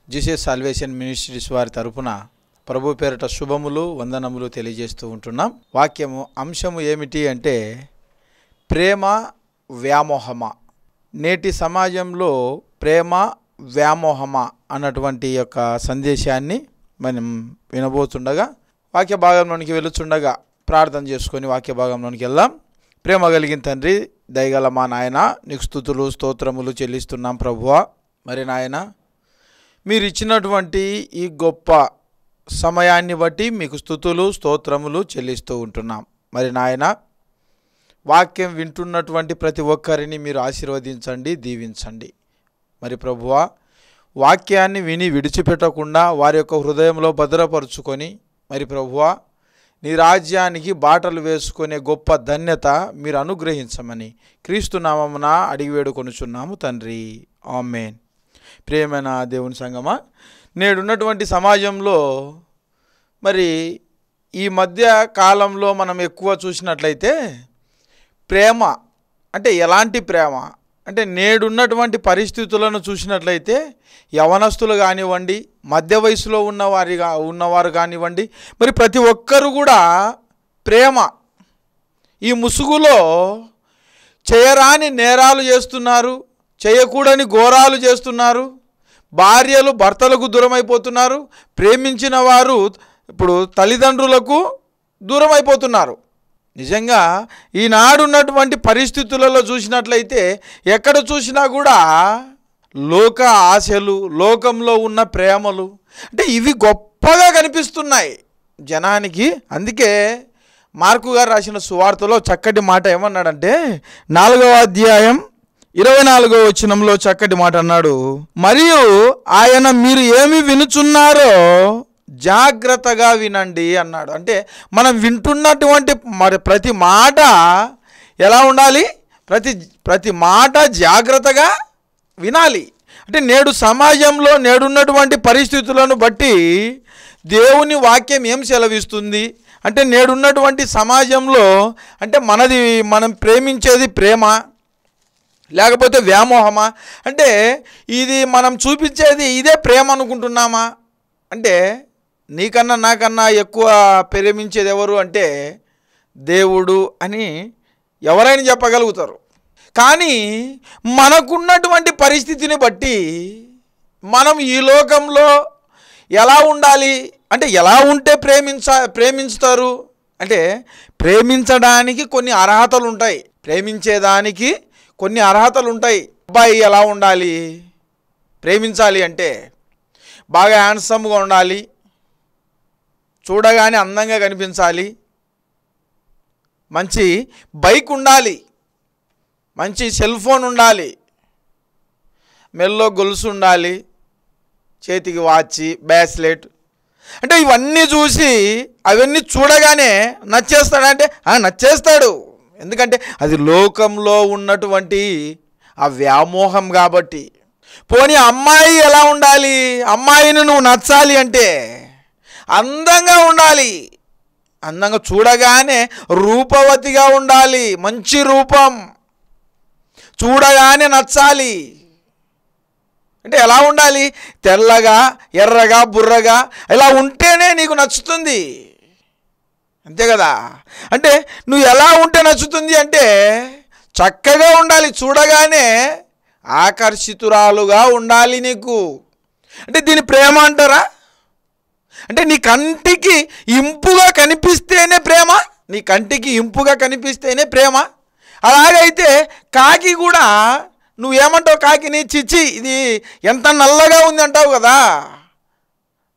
Jesus salvation ministries వారి తరపున ప్రభు పేరిట శుభములు వందనములు తెలియజేస్తూ ఉంటున్నాం. వాక్యము అంశము ఏమిటి అంటే ప్రేమ వ్యామోహమా. నేటి సమాజంలో ప్రేమ వ్యామోహమా అన్నటువంటి యొక్క సందేశాన్ని మనం వినబోతుండగా వాక్య భాగంలోనికి వెళుతుండగా ప్రార్థన చేసుకొని వాక్య భాగంలోనికి వెళ్దాం. ప్రేమ కలిగిన తండ్రి, దయగల మా నాయన, నీకు స్తుతులు స్తోత్రములు చెల్లిస్తున్నాం ప్రభువా. మరి నాయన, మీరు ఇచ్చినటువంటి ఈ గొప్ప సమయాన్ని బట్టి మీకు స్తుతులు స్తోత్రములు చెల్లిస్తూ ఉంటున్నాం. మరి నాయన, వాక్యం వింటున్నటువంటి ప్రతి ఒక్కరిని మీరు ఆశీర్వదించండి, దీవించండి. మరి ప్రభువా, వాక్యాన్ని విని విడిచిపెట్టకుండా వారి యొక్క హృదయంలో భద్రపరుచుకొని మరి ప్రభువా, నీ రాజ్యానికి బాటలు వేసుకునే గొప్ప ధన్యత మీరు అనుగ్రహించమని క్రీస్తు నామమున అడిగి వేడుకొనుచున్నాము తండ్రి, ఆమేన్. ప్రియమైన దేవుని సంగమా, నేడున్నటువంటి సమాజంలో మరి ఈ మధ్య కాలంలో మనం ఎక్కువ చూసినట్లయితే ప్రేమ అంటే ఎలాంటి ప్రేమ అంటే నేడున్నటువంటి పరిస్థితులను చూసినట్లయితే యవనస్తులు కానివ్వండి, మధ్య వయసులో ఉన్నవారు కానివ్వండి, మరి ప్రతి ఒక్కరు కూడా ప్రేమ ఈ ముసుగులో చేయరాని నేరాలు చేస్తున్నారు, చేయకూడని ఘోరాలు చేస్తున్నారు. భార్యలు భర్తలకు దూరం అయిపోతున్నారు, ప్రేమించిన వారు ఇప్పుడు తల్లిదండ్రులకు దూరం అయిపోతున్నారు. నిజంగా ఈనాడున్నటువంటి పరిస్థితులలో చూసినట్లయితే ఎక్కడ చూసినా కూడా లోక ఆశలు, లోకంలో ఉన్న ప్రేమలు అంటే ఇవి గొప్పగా కనిపిస్తున్నాయి జనానికి. అందుకే మార్కు గారు రాసిన సువార్తలో చక్కటి మాట ఏమన్నాడంటే 4వ అధ్యాయం 24వ వచనంలో చక్కటి మాట అన్నాడు, మరియు ఆయన మీరు ఏమి వినుచున్నారో జాగ్రత్తగా వినండి అన్నాడు. అంటే మనం వింటున్నటువంటి మరి ప్రతి మాట ఎలా ఉండాలి? ప్రతి మాట జాగ్రత్తగా వినాలి. అంటే నేడు సమాజంలో నేడున్నటువంటి పరిస్థితులను బట్టి దేవుని వాక్యం ఏం సెలవిస్తుంది అంటే నేడున్నటువంటి సమాజంలో అంటే మనం ప్రేమించేది ప్రేమ లేకపోతే వ్యామోహమా? అంటే ఇది మనం చూపించేది ఇదే ప్రేమ అనుకుంటున్నామా? అంటే నీకన్నా నాకన్నా ఎక్కువ ప్రేమించేది ఎవరు అంటే దేవుడు అని ఎవరైనా చెప్పగలుగుతారు. కానీ మనకున్నటువంటి పరిస్థితిని బట్టి మనం ఈ లోకంలో ఎలా ఉండాలి అంటే ఎలా ఉంటే ప్రేమించుతారు అంటే ప్రేమించడానికి కొన్ని అర్హతలు ఉంటాయి, ప్రేమించేదానికి కొన్ని అర్హతలు ఉంటాయి. అబ్బాయి ఎలా ఉండాలి ప్రేమించాలి అంటే? బాగా హ్యాండ్సమ్గా ఉండాలి, చూడగానే అందంగా కనిపించాలి, మంచి బైక్ ఉండాలి, మంచి సెల్ ఫోన్ ఉండాలి, మెల్లో గొలుసు ఉండాలి, చేతికి వాచి, బ్రాస్లెట్. అంటే ఇవన్నీ చూసి అవన్నీ చూడగానే నచ్చేస్తాడంటే నచ్చేస్తాడు. ఎందుకంటే అది లోకంలో ఉన్నటువంటి ఆ వ్యామోహం కాబట్టి. పోనీ అమ్మాయి ఎలా ఉండాలి? అమ్మాయిని నువ్వు నచ్చాలి అంటే అందంగా ఉండాలి, అందంగా చూడగానే రూపవతిగా ఉండాలి, మంచి రూపం, చూడగానే నచ్చాలి. అంటే ఎలా ఉండాలి? తెల్లగా, ఎర్రగా, బుర్రగా ఇలా ఉంటేనే నీకు నచ్చుతుంది, అంతే కదా? అంటే నువ్వు ఎలా ఉంటే నచ్చుతుంది అంటే చక్కగా ఉండాలి, చూడగానే ఆకర్షితురాలుగా ఉండాలి నీకు. అంటే దీని ప్రేమ అంటారా? అంటే నీ కంటికి ఇంపుగా కనిపిస్తేనే ప్రేమ, నీ కంటికి ఇంపుగా కనిపిస్తేనే ప్రేమ. అలాగైతే కాకి కూడా నువ్వేమంటావు? కాకిని చిచ్చి ఇది ఎంత నల్లగా ఉంది అంటావు కదా.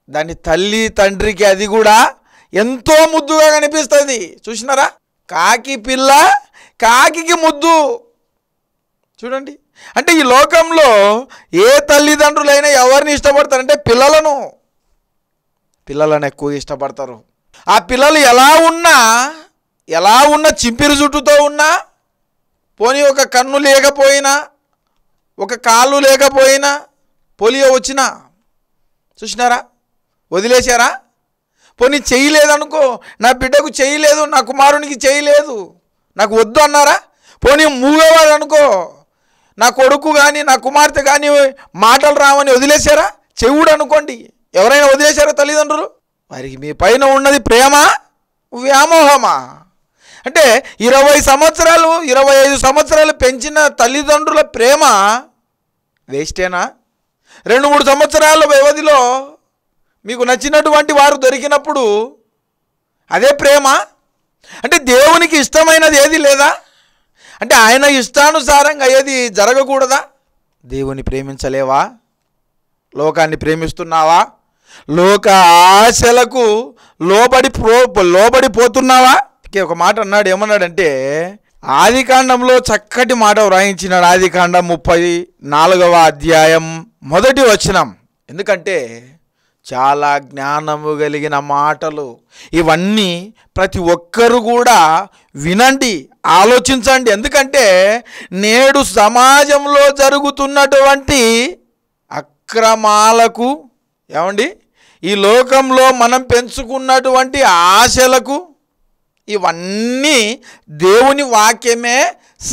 దాని తల్లి తండ్రికి అది కూడా ఎంతో ముద్దుగా కనిపిస్తుంది. చూసినారా? కాకి పిల్ల కాకికి ముద్దు. చూడండి, అంటే ఈ లోకంలో ఏ తల్లిదండ్రులైనా ఎవరిని ఇష్టపడతారంటే పిల్లలను ఎక్కువ ఇష్టపడతారు. ఆ పిల్లలు ఎలా ఉన్నా చింపిరి జుట్టుతో ఉన్నా, పోనీ ఒక కన్ను లేకపోయినా, ఒక కాళ్ళు లేకపోయినా, పోలియో వచ్చినా చూసినారా వదిలేశారా? పోనీ చేయలేదనుకో, నా బిడ్డకు చేయలేదు, నా కుమారునికి చేయలేదు, నాకు వద్దు అన్నారా? పోనీ మూగవాడు అనుకో, నా కొడుకు కానీ నా కుమార్తె కానీ మాటలు రావని వదిలేశారా? చెవుడు అనుకోండి. ఎవరైనా వదిలేశారో తల్లిదండ్రులు? వారికి మీ పైన ఉన్నది ప్రేమ, వ్యామోహమా? అంటే 20 సంవత్సరాలు 25 సంవత్సరాలు పెంచిన తల్లిదండ్రుల ప్రేమ వేస్టేనా? 2-3 సంవత్సరాల వ్యవధిలో మీకు నచ్చినటువంటి వారు దొరికినప్పుడు అదే ప్రేమ? అంటే దేవునికి ఇష్టమైనది ఏది లేదా? అంటే ఆయన ఇష్టానుసారంగా ఏది జరగకూడదా? దేవుని ప్రేమించలేవా? లోకాన్ని ప్రేమిస్తున్నావా? లోక ఆశలకు లోబడిపోతున్నావా? ఒక మాట అన్నాడు, ఏమన్నాడంటే ఆదికాండంలో చక్కటి మాట వ్రాయించినాడు. ఆదికాండం 34వ అధ్యాయం 1వ వచనం. ఎందుకంటే చాలా జ్ఞానము కలిగిన మాటలు ఇవన్నీ. ప్రతి ఒక్కరు కూడా వినండి, ఆలోచించండి. ఎందుకంటే నేడు సమాజంలో జరుగుతున్నటువంటి అక్రమాలకు, ఏమండి, ఈ లోకంలో మనం పెంచుకున్నటువంటి ఆశలకు ఇవన్నీ దేవుని వాక్యమే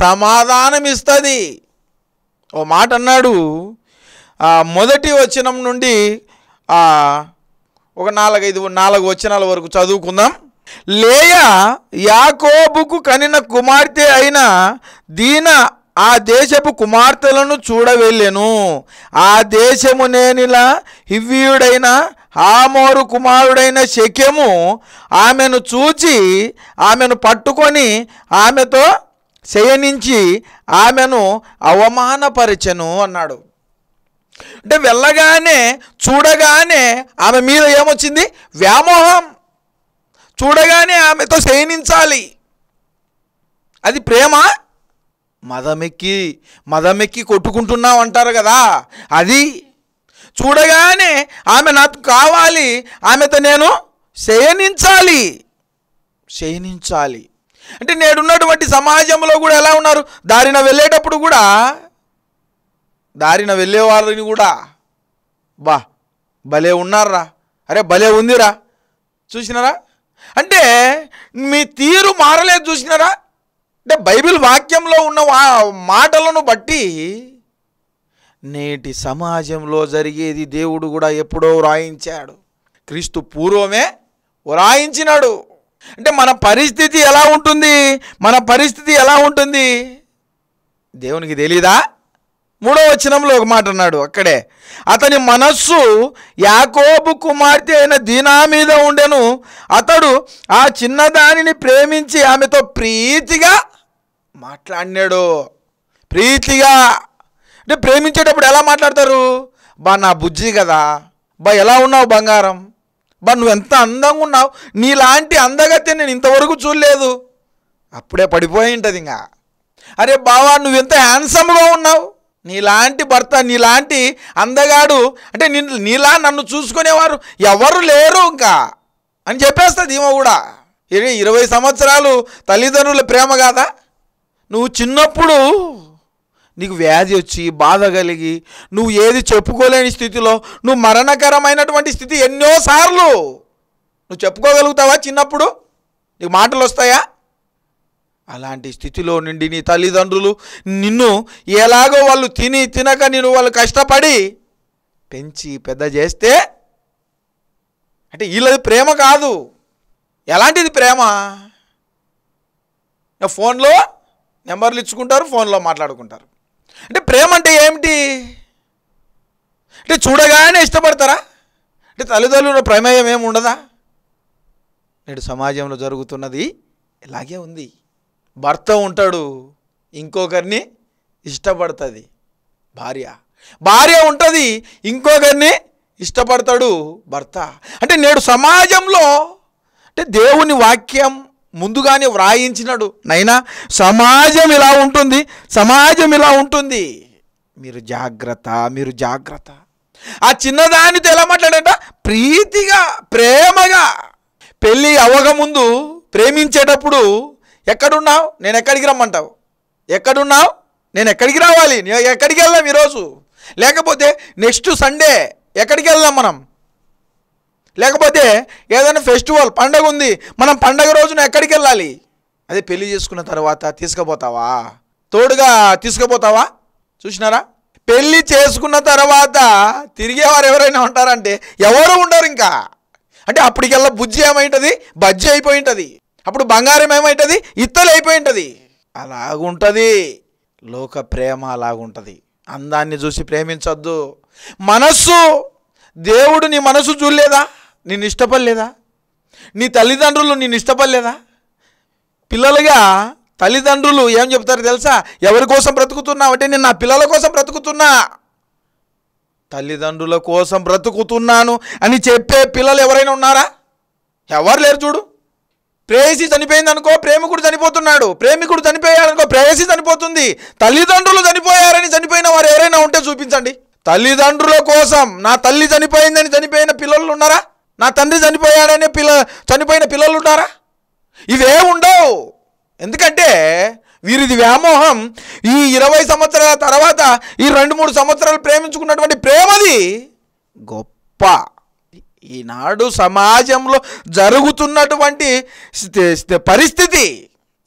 సమాధానం ఇస్తుంది. ఓ మాట అన్నాడు, 1వ వచనం నుండి ఒక 4 వచనాల వరకు చదువుకుందాం. లేయా యాకోబుకు కనిన కుమార్తె అయిన దీన ఆ దేశపు కుమార్తెలను చూడవెళ్ళెను. ఆ దేశము నేనిలా హివ్వీయుడైన హామోరు కుమారుడైన షెకెము ఆమెను చూచి ఆమెను పట్టుకొని ఆమెతో శయనించి ఆమెను అవమానపరచెను అన్నాడు. అంటే వెళ్ళగానే చూడగానే ఆమె మీద ఏమొచ్చింది? వ్యామోహం. చూడగానే ఆమెతో శయనించాలి. అది ప్రేమ? మదమెక్కి కొట్టుకుంటున్నావు అంటారు కదా, అది. చూడగానే ఆమె నాకు కావాలి, ఆమెతో నేను శయనించాలి. అంటే నేడున్నటువంటి సమాజంలో కూడా ఎలా ఉన్నారు? దారిన వెళ్ళేటప్పుడు కూడా, దారిన వెళ్ళే వాళ్ళని కూడా భలే ఉన్నారా, అరే భలే ఉందిరా, చూసినారా? అంటే మీ తీరు మారలేదు, చూసినారా? అంటే బైబిల్ వాక్యంలో ఉన్న మాటలను బట్టి నేటి సమాజంలో జరిగేది దేవుడు కూడా ఎప్పుడో వ్రాయించాడు. క్రీస్తు పూర్వమే వ్రాయించినాడు. అంటే మన పరిస్థితి ఎలా ఉంటుంది? దేవునికి తెలీదా? 3వ వచనంలో ఒక మాట అన్నాడు అక్కడే, అతని మనస్సు యాకోబు కుమార్తె అయిన దీనా మీద ఉండెను. అతడు ఆ చిన్నదానిని ప్రేమించి ఆమెతో ప్రీతిగా మాట్లాడినాడు. ప్రీతిగా అంటే ప్రేమించేటప్పుడు ఎలా మాట్లాడతారు? నా బుజ్జి కదా, ఎలా ఉన్నావు బంగారం, నువ్వు ఎంత అందంగా ఉన్నావు, నీలాంటి అందగతే నేను ఇంతవరకు చూడలేదు. అప్పుడే పడిపోయి ఉంటుంది ఇంకా. అరే బావా నువ్వెంత హ్యాండ్సమ్గా ఉన్నావు, నీలాంటి భర్త, నీలాంటి అందగాడు, అంటే నీలా నన్ను చూసుకునేవారు ఎవరు లేరు ఇంకా అని చెప్పేస్తుంది ఈమె కూడా. 20 సంవత్సరాలు తల్లిదండ్రుల ప్రేమ కాదా? నువ్వు చిన్నప్పుడు నీకు వ్యాధి వచ్చి బాధ కలిగి నువ్వు ఏది చెప్పుకోలేని స్థితిలో, నువ్వు మరణకరమైనటువంటి స్థితి ఎన్నోసార్లు నువ్వు చెప్పుకోగలుగుతావా? చిన్నప్పుడు నీకు మాటలు వస్తాయా? అలాంటి స్థితిలో నుండి నీ తల్లిదండ్రులు నిన్ను ఎలాగో వాళ్ళు తినక నేను వాళ్ళు కష్టపడి పెంచి పెద్ద చేస్తే, అంటే వీళ్ళది ప్రేమ కాదు. ఎలాంటిది ప్రేమ? ఫోన్లో నెంబర్లు ఇచ్చుకుంటారు, ఫోన్లో మాట్లాడుకుంటారు. అంటే ప్రేమ అంటే ఏమిటి? అంటే చూడగానే ఇష్టపడతారా? అంటే తల్లిదండ్రుల ప్రమేయం ఏమి ఉండదా? నేడు సమాజంలో జరుగుతున్నది ఇలాగే ఉంది. భర్త ఉంటాడు, ఇంకొకరిని ఇష్టపడుతుంది భార్య ఉంటుంది, ఇంకొకరిని ఇష్టపడతాడు భర్త. అంటే నేడు సమాజంలో అంటే దేవుని వాక్యం ముందుగానే వ్రాయించినాడు, నైనా సమాజం ఇలా ఉంటుంది, మీరు జాగ్రత్త. ఆ చిన్నదానితో ఎలా మాట్లాడట? ప్రీతిగా, ప్రేమగా. పెళ్ళి అవ్వకముందు ప్రేమించేటప్పుడు ఎక్కడున్నావు, నేను ఎక్కడికి రమ్మంటావు, ఎక్కడున్నావు, నేను ఎక్కడికి రావాలి, ఎక్కడికి వెళ్దాం ఈరోజు, లేకపోతే నెక్స్ట్ సండే ఎక్కడికి వెళ్దాం మనం, లేకపోతే ఏదైనా ఫెస్టివల్ పండగ ఉంది, మనం పండగ రోజున ఎక్కడికి వెళ్ళాలి. అదే పెళ్లి చేసుకున్న తర్వాత తోడుగా తీసుకుపోతావా? చూసినారా? పెళ్ళి చేసుకున్న తర్వాత తిరిగేవారు ఎవరైనా ఉంటారంటే ఎవరు ఉండరు ఇంకా. అంటే అప్పటికెల్లా బుజ్జి ఏమైంటుంది, బజ్జి అయిపోయి ఉంటుంది. అప్పుడు బంగారం ఏమైంటుంది, ఇత్తలు అయిపోయి ఉంటుంది. అలాగుంటుంది లోక ప్రేమ, అలాగుంటుంది. అందాన్ని చూసి ప్రేమించొద్దు. మనస్సు, దేవుడు నీ మనసు చూడలేదా, నిన్ను ఇష్టపడలేదా? నీ తల్లిదండ్రులు నిన్ను ఇష్టపడలేదా? పిల్లలుగా తల్లిదండ్రులు ఏం చెప్తారు తెలుసా? ఎవరి కోసం బ్రతుకుతున్నావు అంటే, నేను నా పిల్లల కోసం బ్రతుకుతున్నా, తల్లిదండ్రుల కోసం బ్రతుకుతున్నాను అని చెప్పే పిల్లలు ఎవరైనా ఉన్నారా? ఎవరు లేరు. చూడు, ప్రేయసి చనిపోయింది అనుకో, ప్రేమికుడు చనిపోతున్నాడు. ప్రేమికుడు చనిపోయాడనుకో, ప్రేయసి చనిపోతుంది. తల్లిదండ్రులు చనిపోయారని చనిపోయిన వారు ఎవరైనా ఉంటే చూపించండి. తల్లిదండ్రుల కోసం, నా తల్లి చనిపోయిందని చనిపోయిన పిల్లలు ఉన్నారా? నా తండ్రి చనిపోయాడని చనిపోయిన పిల్లలు ఉన్నారా? ఇవే ఉండవు. ఎందుకంటే వీరిది వ్యామోహం. ఈ 20 సంవత్సరాల తర్వాత ఈ 2-3 సంవత్సరాలు ప్రేమించుకున్నటువంటి ప్రేమది గొప్ప. ఈనాడు సమాజంలో జరుగుతున్నటువంటి పరిస్థితి.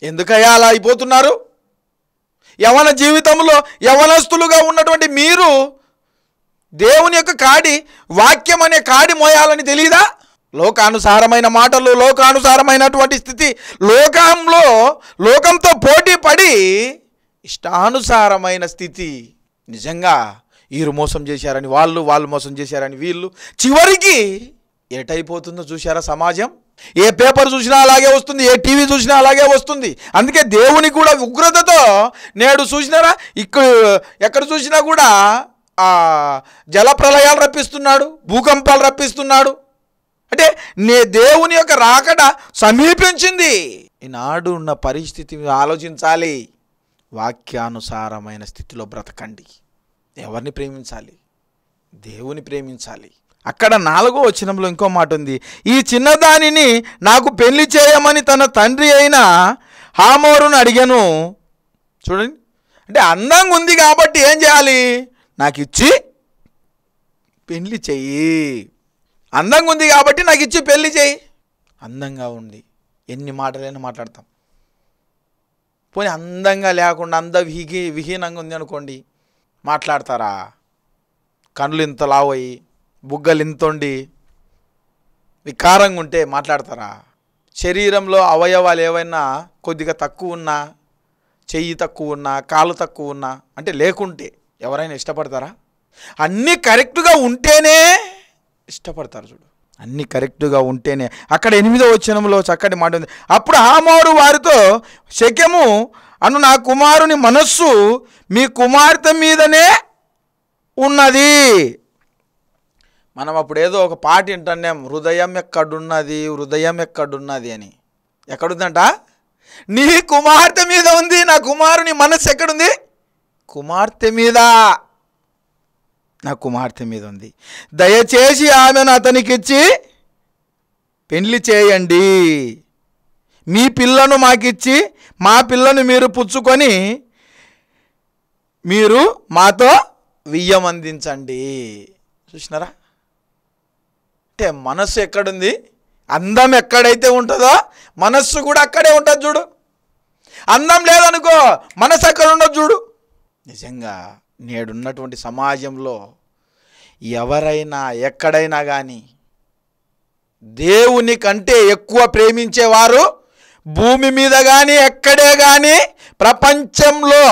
ఎందుకయ్యా అలా అయిపోతున్నారు? యవన జీవితంలో యవనస్తులుగా ఉన్నటువంటి మీరు దేవుని యొక్క కాడి, వాక్యం అనే కాడి మోయాలని తెలియదా? లోకానుసారమైన మాటలు, లోకానుసారమైనటువంటి స్థితి, లోకంతో పోటీ పడి ఇష్టానుసారమైన స్థితి. నిజంగా వీరు మోసం చేశారని వాళ్ళు మోసం చేశారని వీళ్ళు, చివరికి ఎటైపోతుందో చూశారా సమాజం? ఏ పేపర్ చూసినా అలాగే వస్తుంది, ఏ టీవీ చూసినా అలాగే వస్తుంది. అందుకే దేవుని కూడా ఉగ్రతతో నేడు చూసినారా, ఎక్కడ చూసినా కూడా జల ప్రళయాలు రప్పిస్తున్నాడు, భూకంపాలు రప్పిస్తున్నాడు. అంటే దేవుని యొక్క రాకడ సమీపించింది. ఈనాడు ఉన్న పరిస్థితి ఆలోచించాలి. వాక్యానుసారమైన స్థితిలో బ్రతకండి. ఎవరిని ప్రేమించాలి? దేవుని ప్రేమించాలి. అక్కడ 4వ వచనంలో ఇంకో మాట ఉంది. ఈ చిన్నదానిని నాకు పెళ్లి చేయమని తన తండ్రి అయిన హామోరును అడిగాను. చూడండి, అంటే అందంగా ఉంది కాబట్టి ఏం చేయాలి? నాకు ఇచ్చి పెళ్లి చెయ్యి. అందంగా ఉంది కాబట్టి నాకు ఇచ్చి పెళ్లి చేయి. అందంగా ఉంది ఎన్ని మాటలైనా మాట్లాడతాం. పోనీ అందంగా లేకుండా విహీనంగా ఉంది అనుకోండి, మాట్లాడతారా? కళ్ళు ఇంత లావయి, బుగ్గలు ఇంతండి, వికారంగా ఉంటే మాట్లాడతారా? శరీరంలో అవయవాలు ఏవైనా కొద్దిగా తక్కువ ఉన్నా, చెయ్యి తక్కువ ఉన్నా, కాలు తక్కువ ఉన్నా, అంటే లేకుంటే ఎవరైనా ఇష్టపడతారా? అన్నీ కరెక్ట్గా ఉంటేనే ఇష్టపడతారు. చూడు, అన్నీ కరెక్ట్గా ఉంటేనే. అక్కడ 8వ వచనంలో చక్కటి మాట ఉంది. అప్పుడు హామోరు వారితో, షెకెము అను నా కుమారుని మనస్సు మీ కుమార్తె మీదనే ఉన్నది. మనం అప్పుడు ఏదో ఒక పాట వింటున్నాం, హృదయం ఎక్కడున్నది, హృదయం ఎక్కడున్నది అని. ఎక్కడుందంట? నీ కుమార్తె మీద ఉంది. నా కుమారుని మనస్సు ఎక్కడుంది? కుమార్తె మీద. నా కుమార్తె మీద ఉంది. దయచేసి ఆమెను అతనికిచ్చి పెళ్లి చేయండి. మీ పిల్లను మాకిచ్చి మా పిల్లను మీరు పుచ్చుకొని మీరు మాతో వియ్యమందించండి. చూసినారా? అంటే మనస్సు ఎక్కడుంది? అందం ఎక్కడైతే ఉంటుందో మనస్సు కూడా అక్కడే ఉంటుంది. చూడు, అందం లేదనుకో మనస్సు ఎక్కడ ఉండదు. చూడు, నిజంగా నేడున్నటువంటి సమాజంలో ఎవరైనా ఎక్కడైనా కానీ దేవుని కంటే ఎక్కువ ప్రేమించేవారు భూమి మీద కానీ ఎక్కడే కానీ ప్రపంచంలో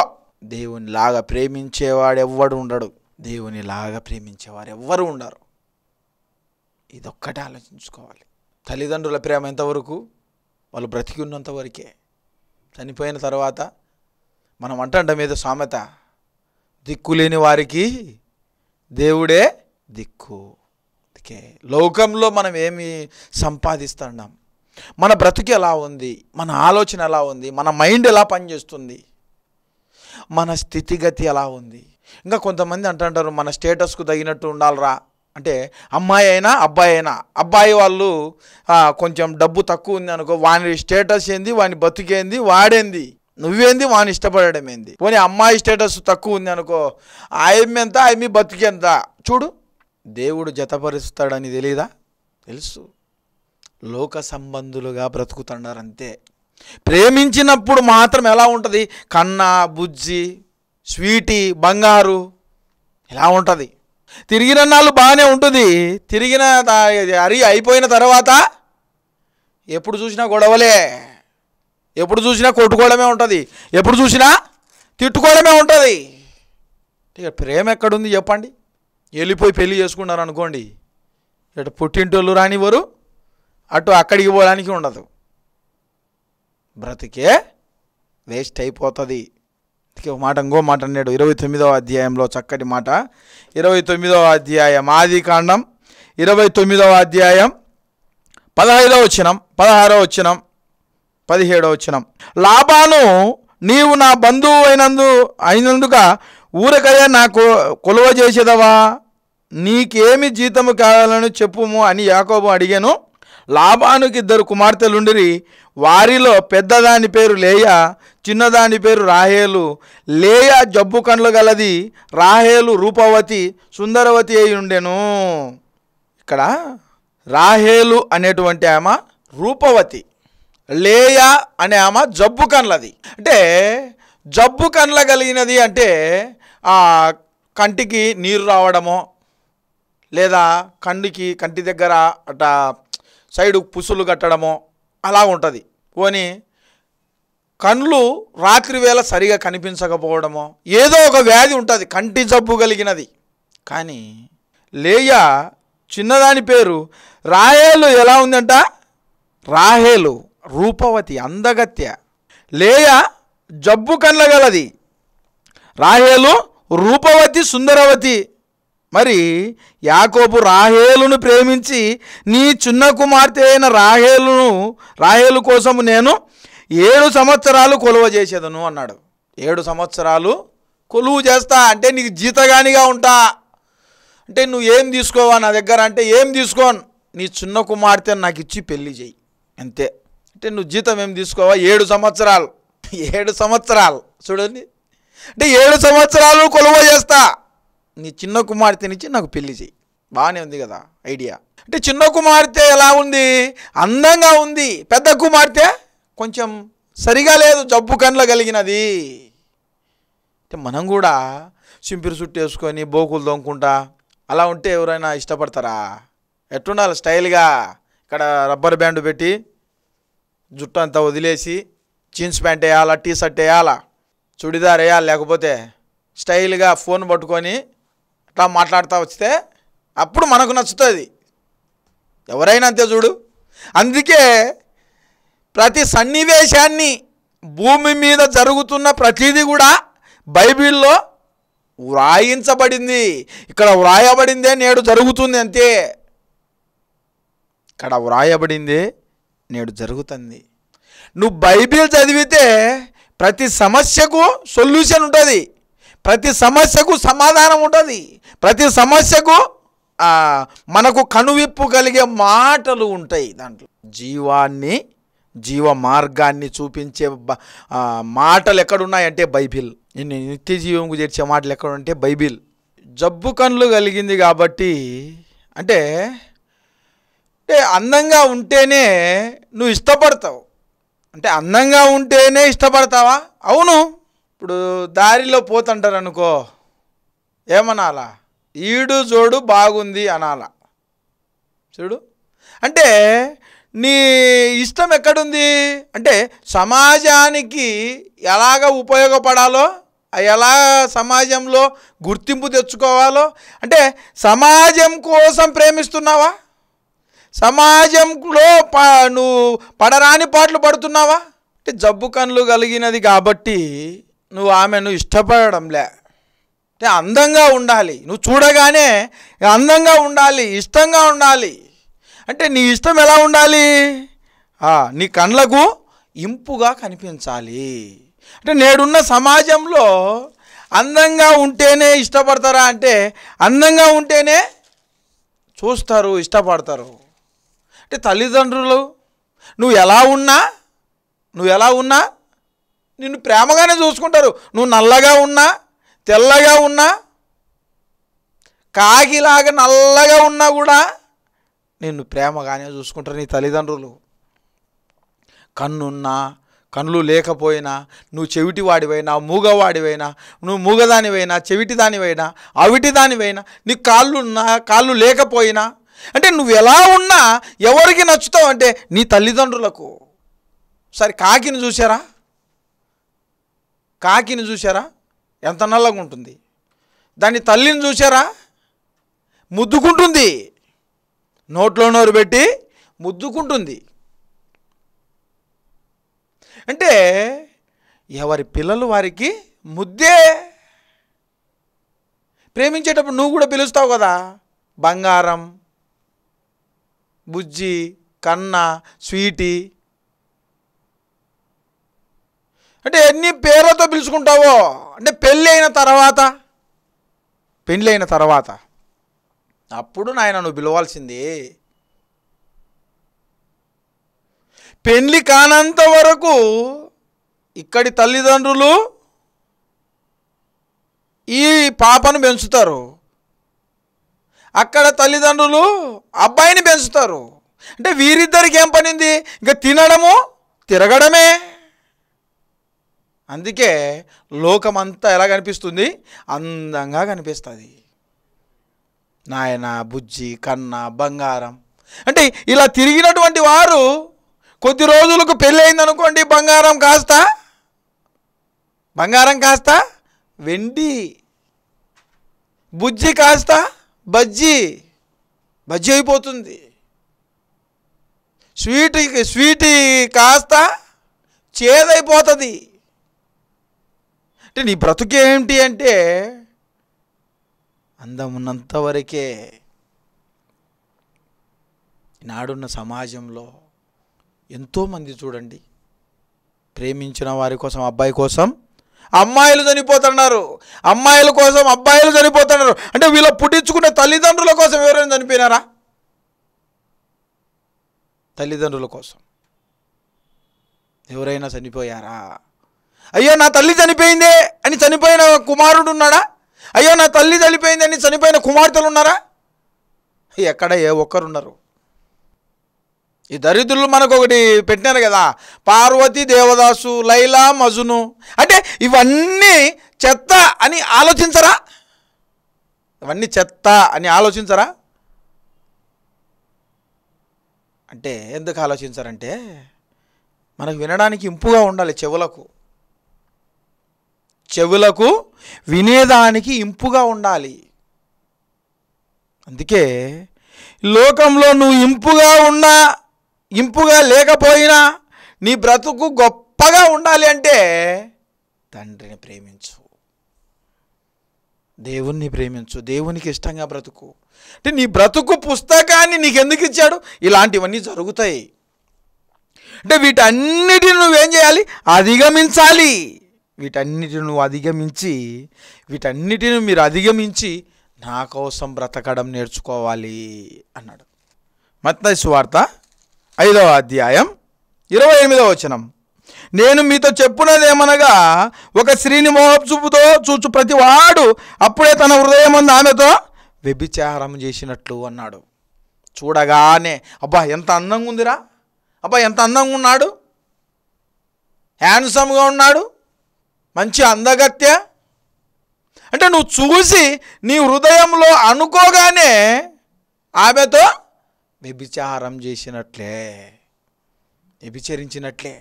దేవునిలాగా ప్రేమించేవాడు ఎవ్వడు ఉండడు. దేవునిలాగా ప్రేమించేవారు ఎవ్వరు ఉండరు. ఇదొక్కటే ఆలోచించుకోవాలి. తల్లిదండ్రుల ప్రేమ ఎంతవరకు? వాళ్ళు బ్రతికి ఉన్నంత వరకే. చనిపోయిన తర్వాత మనం అంటాం ఏదో సామెత, దిక్కులేని వారికి దేవుడే దిక్కు. అందుకే లోకంలో మనం ఏమి సంపాదిస్తున్నాం, మన బ్రతుకు ఎలా ఉంది, మన ఆలోచన ఎలా ఉంది, మన మైండ్ ఎలా పనిచేస్తుంది, మన స్థితిగతి ఎలా ఉంది. ఇంకా కొంతమంది అంటుంటారు మన స్టేటస్కు తగినట్టు ఉండాలిరా అంటే, అమ్మాయి అయినా అబ్బాయి అయినా, అబ్బాయి వాళ్ళు కొంచెం డబ్బు తక్కువ ఉంది అనుకో, వాని స్టేటస్ ఏంది, వాని బతుకేంది, వాడేంది, నువ్వేంది, వాని ఇష్టపడడం ఏంది. పోనీ అమ్మాయి స్టేటస్ తక్కువ ఉంది అనుకో, ఆయమ్మ ఎంత, ఆయమ్మ బతికెంత. చూడు, దేవుడు జతపరుస్తాడని తెలీదా? తెలుసు. లోక సంబంధులుగా బ్రతుకుతున్నారు అంతే. ప్రేమించినప్పుడు మాత్రం ఎలా ఉంటుంది? కన్నా, బుజ్జి, స్వీటీ, బంగారు, ఇలా ఉంటుంది. తిరిగిన నాళ్ళు బాగానే ఉంటుంది, తిరిగిన అయిపోయిన తర్వాత ఎప్పుడు చూసినా గొడవలే, ఎప్పుడు చూసినా కొట్టుకోవడమే ఉంటుంది, ఎప్పుడు చూసినా తిట్టుకోవడమే ఉంటుంది. ఇక ప్రేమ ఎక్కడుంది చెప్పండి? వెళ్ళిపోయి పెళ్ళి చేసుకున్నారు అనుకోండి, ఇటు పుట్టింటోళ్ళు రానివ్వరు, అటు అక్కడికి పోవడానికి ఉండదు, బ్రతికే వేస్ట్ అయిపోతుంది. ఒక మాట ఇంకో మాట అన్నాడు 29వ అధ్యాయంలో, చక్కటి మాట. 29వ అధ్యాయం ఆదికాండం 29వ అధ్యాయం 15వ వచనం, 16వ వచనం, 17వ వచనం. లాబాను, నీవు నా బంధువు అయినందుక ఊరకయ్యా నాకు కొలువ చేసేదవా? నీకేమి జీతము కావాలని చెప్పుము అని యాకోబు అడిగాను. లాబానుకి 2 కుమార్తెలుండిరి. వారిలో పెద్దదాని పేరు లేయా, చిన్నదాని పేరు రాహేలు. లేయా జబ్బు కండ్లు గలది, రాహేలు రూపవతి సుందరవతి అయి ఉండెను. ఇక్కడ రాహేలు అనేటువంటి ఆమె రూపవతి, లేయా అనే ఆమె జబ్బు కండ్లది. అంటే జబ్బు కండ్ల కలిగినది అంటే కంటికి నీరు రావడమో, లేదా కంటి దగ్గర అట సైడు పుసులు కట్టడమో అలా ఉంటుంది. పోనీ కళ్ళు రాత్రి వేళ సరిగా కనిపించకపోవడమో, ఏదో ఒక వ్యాధి ఉంటుంది, కంటి జబ్బు కలిగినది. కానీ లేయా చిన్నదాని పేరు రాహేలు ఎలా ఉందంట? రాహేలు రూపవతి, అందగత్య. లేయా జబ్బు కండ్ల గలది, రాహేలు రూపవతి సుందరవతి. మరి యాకోబు రాహేలును ప్రేమించి నీ చిన్న కుమార్తె అయిన రాహేలు కోసము నేను 7 సంవత్సరాలు కొలువ చేసేదను అన్నాడు. 7 సంవత్సరాలు కొలువు చేస్తా అంటే నీకు జీతగానిగా ఉంటా. అంటే నువ్వు ఏం తీసుకోవా నా దగ్గర అంటే, ఏం తీసుకోను, నీ చిన్న కుమార్తెను నాకు ఇచ్చి పెళ్లి చేయి అంతే. అంటే నువ్వు జీతం ఏం తీసుకోవా? 7 సంవత్సరాలు. 7 సంవత్సరాలు చూడండి, అంటే 7 సంవత్సరాలు కొలువ చేస్తా, నీ చిన్న కుమార్తెనిచ్చి నాకు పెళ్లి చేయి. బాగానే ఉంది కదా ఐడియా. అంటే చిన్న కుమార్తె ఎలా ఉంది? అందంగా ఉంది. పెద్ద కుమార్తె కొంచెం సరిగా లేదు, జబ్బు కండ్ల కలిగినది. అంటే మనం కూడా సింపిరి చుట్టేసుకొని బోకులు దొంకుంటా అలా ఉంటే ఎవరైనా ఇష్టపడతారా? ఎట్లుండాలి? స్టైల్గా ఇక్కడ రబ్బర్ బ్యాండ్ పెట్టి జుట్టు అంతా వదిలేసి జీన్స్ ప్యాంట్ వేయాలా, టీ షర్ట్ వేయాలా, చుడిదార్ వేయాలి, లేకపోతే స్టైల్గా ఫోన్ పట్టుకొని అట్లా మాట్లాడుతూ వస్తే అప్పుడు మనకు నచ్చుతుంది. ఎవరైనా అంతే చూడు. అందుకే ప్రతి సన్నివేశాన్ని, భూమి మీద జరుగుతున్న ప్రతిదీ కూడా బైబిల్లో వ్రాయించబడింది. ఇక్కడ వ్రాయబడిందే నేడు జరుగుతుంది అంతే. ఇక్కడ వ్రాయబడిందే నేడు జరుగుతుంది. నువ్వు బైబిల్ చదివితే ప్రతి సమస్యకు సొల్యూషన్ ఉంటుంది, ప్రతి సమస్యకు సమాధానం ఉంటుంది, ప్రతి సమస్యకు మనకు కనువిప్పు కలిగే మాటలు ఉంటాయి. దాంట్లో జీవ మార్గాన్ని చూపించే మాటలు ఎక్కడున్నాయంటే బైబిల్. నిత్య జీవంకు చేర్చే మాటలు ఎక్కడుంటే బైబిల్. జబ్బు కళ్ళు కలిగింది కాబట్టి అంటే అందంగా ఉంటేనే నువ్వు ఇష్టపడతావు. అంటే అందంగా ఉంటేనే ఇష్టపడతావా? అవును. ఇప్పుడు దారిలో పోతుంటారు అనుకో, ఏమనాలా? ఈడు జోడు బాగుంది అనాలా. చూడు, అంటే నీ ఇష్టం ఎక్కడుంది అంటే సమాజానికి ఎలాగ ఉపయోగపడాలో, ఎలా సమాజంలో గుర్తింపు తెచ్చుకోవాలో, అంటే సమాజం కోసం ప్రేమిస్తున్నావా? సమాజంలో నువ్వు పడరాని పాటలు పడుతున్నావా? అంటే జబ్బు కళ్ళు కలిగినది కాబట్టి నువ్వు ఆమెను ఇష్టపడడంలే. అంటే అందంగా ఉండాలి, నువ్వు చూడగానే అందంగా ఉండాలి, ఇష్టంగా ఉండాలి. అంటే నీ ఇష్టం ఎలా ఉండాలి? నీ కళ్ళకు ఇంపుగా కనిపించాలి. అంటే నేడున్న సమాజంలో అందంగా ఉంటేనే ఇష్టపడతారా అంటే అందంగా ఉంటేనే చూస్తారు, ఇష్టపడతారు. అంటే తల్లిదండ్రులు నువ్వు ఎలా ఉన్నా నిన్ను ప్రేమగానే చూసుకుంటారు. నువ్వు నల్లగా ఉన్నా, తెల్లగా ఉన్నా, కాకిలాగా నల్లగా ఉన్నా కూడా నిన్ను ప్రేమగానే చూసుకుంటారు నీ తల్లిదండ్రులు. కన్నున్నా కళ్ళు లేకపోయినా, నువ్వు చెవిటివాడివైనా, మూగవాడివైనా, నువ్వు మూగదానివైనా, చెవిటిదానివైనా, అవిటిదానివైనా, నీకు కాళ్ళు లేకపోయినా, అంటే నువ్వు ఎలా ఉన్నా ఎవరికి నచ్చుతావు అంటే నీ తల్లిదండ్రులకు. సరే కాకిని చూసారా ఎంత నల్లగా ఉంటుంది. దాని తల్లిని చూసారా, ముద్దుకుంటుంది, నోట్లో నోరు పెట్టి ముద్దుకుంటుంది. అంటే ఎవరి పిల్లలు వారికి ముద్దే. ప్రేమించేటప్పుడు నువ్వు కూడా పిలుస్తావు కదా, బంగారం, బుజ్జి, కన్న, స్వీటీ, అంటే ఎన్ని పేర్లతో పిలుచుకుంటావో. అంటే పెళ్ళి అయిన తర్వాత అప్పుడు నాయన నువ్వు పిలవాల్సింది. పెళ్ళి కానంత వరకు ఇక్కడి తల్లిదండ్రులు ఈ పాపను పెంచుతారు, అక్కడ తల్లిదండ్రులు అబ్బాయిని పెంచుతారు. అంటే వీరిద్దరికి ఏం పనింది? ఇంకా తినడము తిరగడమే. అందుకే లోకమంతా ఎలా కనిపిస్తుంది? అందంగా కనిపిస్తుంది. నాయన, బుజ్జి, కన్న, బంగారం. అంటే ఇలా తిరిగినటువంటి వారు కొద్ది రోజులకు పెళ్ళి అయిందనుకోండి, బంగారం కాస్త వెండి, బుజ్జి కాస్త బజ్జీ అయిపోతుంది, స్వీటీ కాస్త చేదైపోతుంది. అంటే నీ బ్రతుకేంటి అంటే అందం ఉన్నంత వరకే. నాడున్న సమాజంలో ఎంతోమంది చూడండి, ప్రేమించిన వారి కోసం, అబ్బాయి కోసం అమ్మాయిలు చనిపోతున్నారు, అమ్మాయిల కోసం అబ్బాయిలు చనిపోతున్నారు. అంటే వీళ్ళు పుట్టించుకునే తల్లిదండ్రుల కోసం ఎవరైనా చనిపోయినారా? తల్లిదండ్రుల కోసం ఎవరైనా చనిపోయారా? అయ్యో నా తల్లి చనిపోయిందే అని చనిపోయిన కుమారుడు ఉన్నాడా? అయ్యో నా తల్లి చనిపోయింది అని చనిపోయిన కుమార్తెలు ఉన్నారా? ఎక్కడ ఏ ఒక్కరున్నారు? ఈ దరిద్రులు మనకు ఒకటి పెట్టినారు కదా, పార్వతి, దేవదాసు, లైలా, మజును. అంటే ఇవన్నీ చెత్త అని ఆలోచించరా? అంటే ఎందుకు ఆలోచించరంటే మనకు వినడానికి ఇంపుగా ఉండాలి. చెవులకు వినేదానికి ఇంపుగా ఉండాలి. అందుకే లోకంలో నువ్వు ఇంపుగా లేకపోయినా నీ బ్రతుకు గొప్పగా ఉండాలి అంటే తండ్రిని ప్రేమించు, దేవుణ్ణి ప్రేమించు, దేవునికి ఇష్టంగా బ్రతుకు. అంటే నీ బ్రతుకు పుస్తకాన్ని నీకు ఎందుకు ఇచ్చాడు? ఇలాంటివన్నీ జరుగుతాయి. అంటే వీటన్నిటిని నువ్వేం చేయాలి? అధిగమించాలి. వీటన్నిటిని మీరు అధిగమించి నా కోసం బ్రతకడం నేర్చుకోవాలి అన్నాడు. మత్తయి సువార్త 5వ అధ్యాయం 28వ వచనం. నేను మీతో చెప్పున్నదేమనగా, ఒక స్త్రీని మోహపు చూపుతో చూచు ప్రతి వాడు అప్పుడే తన హృదయమందు ఆమెతో వ్యభిచారం చేసినట్లు అన్నాడు. చూడగానే అబ్బా ఎంత అందంగా ఉందిరా, అబ్బా ఎంత అందంగా ఉన్నాడు, హ్యాండ్సమ్గా ఉన్నాడు, మంచి అందగత్య అంటే నువ్వు చూసి నీ హృదయంలో అనుకోగానే ఆమెతో వ్యభిచరించినట్లే.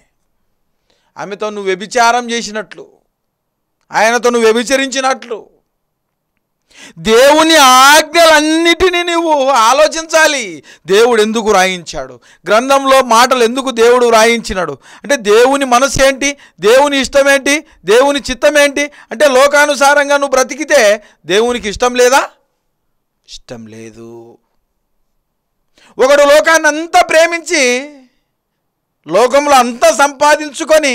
ఆమెతో నువ్వు వ్యభిచారం చేసినట్లు, ఆయనతో నువ్వు వ్యభిచరించినట్లు. దేవుని ఆజ్ఞలన్నిటినీ నువ్వు ఆలోచించాలి. దేవుడు ఎందుకు రాయించాడు, గ్రంథంలో మాటలు ఎందుకు దేవుడు రాయించినాడు అంటే దేవుని మనసు ఏంటి, దేవుని ఇష్టం ఏంటి, దేవుని చిత్తం ఏంటి అంటే లోకానుసారంగా నువ్వు బ్రతికితే దేవునికి ఇష్టం లేదా? ఇష్టం లేదు. ఒకడు లోకాన్ని అంతా ప్రేమించి లోకంలో అంతా సంపాదించుకొని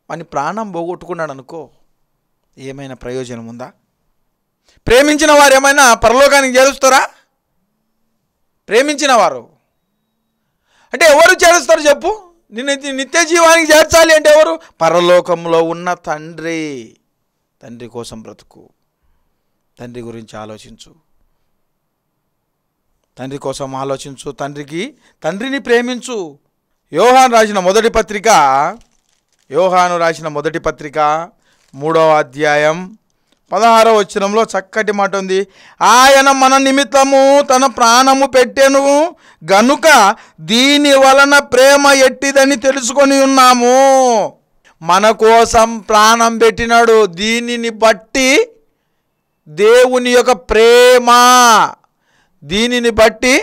వాని ప్రాణం పోగొట్టుకున్నాడు అనుకో, ఏమైనా ప్రయోజనం ఉందా? ప్రేమించిన వారు ఏమైనా పరలోకానికి చేరుస్తారా? ప్రేమించిన వారు అంటే ఎవరు చేరుస్తారు చెప్పు? నిత్య జీవానికి చేర్చాలి అంటే ఎవరు? పరలోకంలో ఉన్న తండ్రి కోసం బ్రతుకు, తండ్రి గురించి ఆలోచించు, తండ్రి కోసం తండ్రిని ప్రేమించు. యోహాను రాసిన మొదటి పత్రిక యోహాను రాసిన మొదటి పత్రిక 3వ అధ్యాయం 16వ వచనంలో చక్కటి మాట ఉంది. ఆయన మన నిమిత్తము తన ప్రాణము పెట్టెను గనుక దీని వలన ప్రేమ ఎట్టిదని తెలుసుకొని ఉన్నాము. మన కోసం ప్రాణం పెట్టినాడు. దీనిని బట్టి దేవుని యొక్క ప్రేమ, దీనిని బట్టి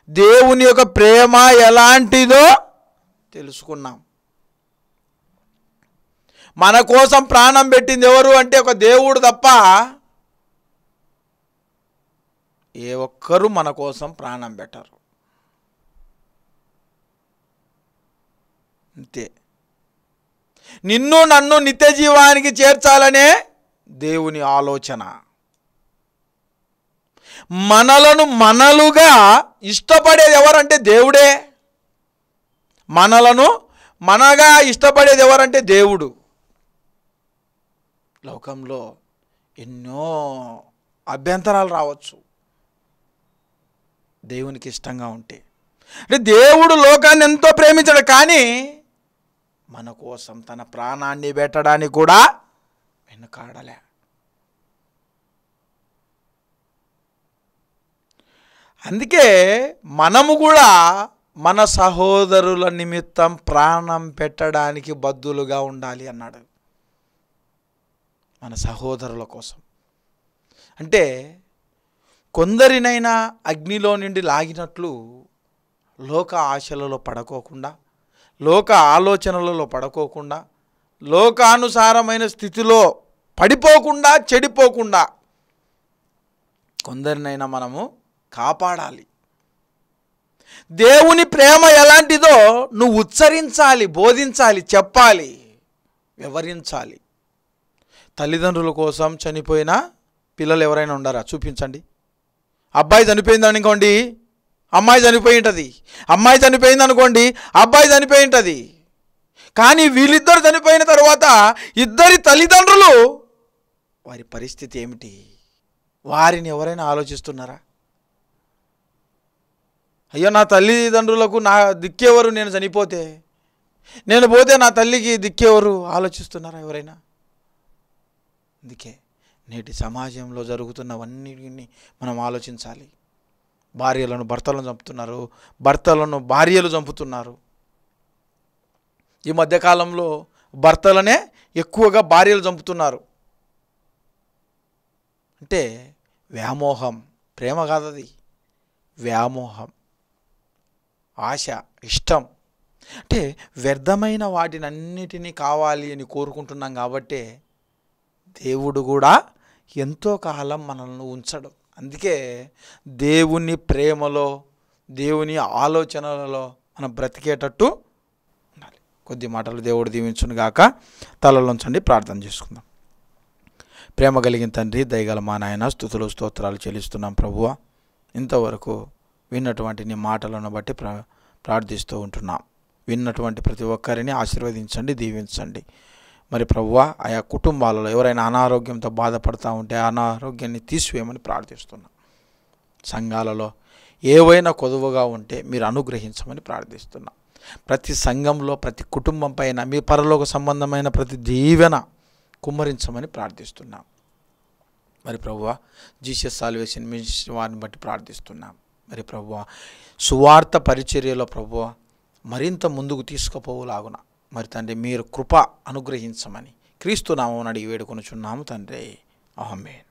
దేవుని యొక్క ప్రేమ ఎలాంటిదో తెలుసుకున్నాం. మన కోసం ప్రాణం పెట్టింది ఎవరు అంటే ఒక దేవుడు తప్ప ఏ ఒక్కరు మన కోసం ప్రాణం పెట్టరు. అంతే. నిన్ను నన్ను నిత్య జీవానికి చేర్చాలనే దేవుని ఆలోచన. మనలను మనలుగా ఇష్టపడేది ఎవరంటే దేవుడే. మనలను మనగా ఇష్టపడేది ఎవరంటే దేవుడు. లోకంలో ఎన్నో అభ్యంతరాలు రావచ్చు దేవునికి ఇష్టంగా ఉంటే. అంటే దేవుడు లోకాన్ని ఎంతో ప్రేమించాడు, కానీ మన కోసం తన ప్రాణాన్ని పెట్టడానికి కూడా వెనుకాడలే. అందుకే మనము కూడా మన సహోదరుల నిమిత్తం ప్రాణం పెట్టడానికి బద్దులుగా ఉండాలి అన్నాడు. మన సహోదరుల కోసం అంటే కొందరినైనా అగ్నిలో నుండి లాగినట్లు లోక ఆశలలో పడుకోకుండా, లోక ఆలోచనలలో పడుకోకుండా, లోకానుసారమైన స్థితిలో పడిపోకుండా, చెడిపోకుండా కొందరినైనా మనము కాపాడాలి. దేవుని ప్రేమ ఎలాంటిదో నువ్వు ఉచ్చరించాలి, బోధించాలి, చెప్పాలి, వివరించాలి. తల్లిదండ్రుల కోసం చనిపోయిన పిల్లలు ఎవరైనా ఉండారా? చూపించండి. అబ్బాయి చనిపోయింది అనుకోండి, అమ్మాయి చనిపోయి ఉంటుంది. అమ్మాయి చనిపోయింది అనుకోండి, అబ్బాయి చనిపోయి ఉంటుంది. కానీ వీళ్ళిద్దరు చనిపోయిన తర్వాత ఇద్దరి తల్లిదండ్రులు, వారి పరిస్థితి ఏమిటి? వారిని ఎవరైనా ఆలోచిస్తున్నారా? అయ్యో నా తల్లిదండ్రులకు నా దిక్కెవరు, నేను చనిపోతే, నేను పోతే నా తల్లికి దిక్కెవరు ఆలోచిస్తున్నారా ఎవరైనా? అందుకే నేటి సమాజంలో జరుగుతున్నవన్నిటిని మనం ఆలోచించాలి. భార్యలను భర్తలను చంపుతున్నారు, భర్తలను భార్యలు చంపుతున్నారు. ఈ మధ్యకాలంలో భర్తలనే ఎక్కువగా భార్యలు చంపుతున్నారు. అంటే వ్యామోహం, ప్రేమ కాదది, వ్యామోహం, ఆశ, ఇష్టం. అంటే వ్యర్థమైన వాటిని అన్నిటినీ కావాలి అని కోరుకుంటున్నాం. కాబట్టే దేవుడు కూడా ఎంతో కాలం మనల్ని ఉంచడు. అందుకే దేవుని ప్రేమలో, దేవుని ఆలోచనలలో మనం బ్రతికేటట్టు ఉండాలి. కొద్ది మాటలు దేవుడు దీవించును గాక. తలలోంచండి, ప్రార్థన చేసుకుందాం. ప్రేమ కలిగిన తండ్రి, దయగల మా నాయన, స్తుతులు స్తోత్రాలు చెల్లిస్తున్నాం ప్రభువా. ఇంతవరకు విన్నటువంటి నీ మాటలను బట్టి ప్రార్థిస్తూ ఉంటున్నాం. విన్నటువంటి ప్రతి ఒక్కరిని ఆశీర్వదించండి, దీవించండి. మరి ప్రభువా, ఆయా కుటుంబాలలో ఎవరైనా అనారోగ్యంతో బాధపడుతూ ఉంటే అనారోగ్యాన్ని తీసివేయమని ప్రార్థిస్తున్నాం. సంఘాలలో ఏవైనా కొదువుగా ఉంటే మీరు అనుగ్రహించమని ప్రార్థిస్తున్నాం. ప్రతి సంఘంలో, ప్రతి కుటుంబం పైన మీ పరలోక సంబంధమైన ప్రతి దీవెన కుమ్మరించమని ప్రార్థిస్తున్నాం. మరి ప్రభువా, జీసస్ సాల్వేషన్ మినిస్ట్రీ వారిని బట్టి ప్రార్థిస్తున్నాం. మరి ప్రభువా, సువార్త పరిచర్యలో ప్రభువా మరింత ముందుకు తీసుకుపోవులాగున మరి తండ్రి మీరు కృప అనుగ్రహించమని క్రీస్తు నామమున అడిగి వేడుకొనుచున్నాము తండ్రి. ఆమేన్.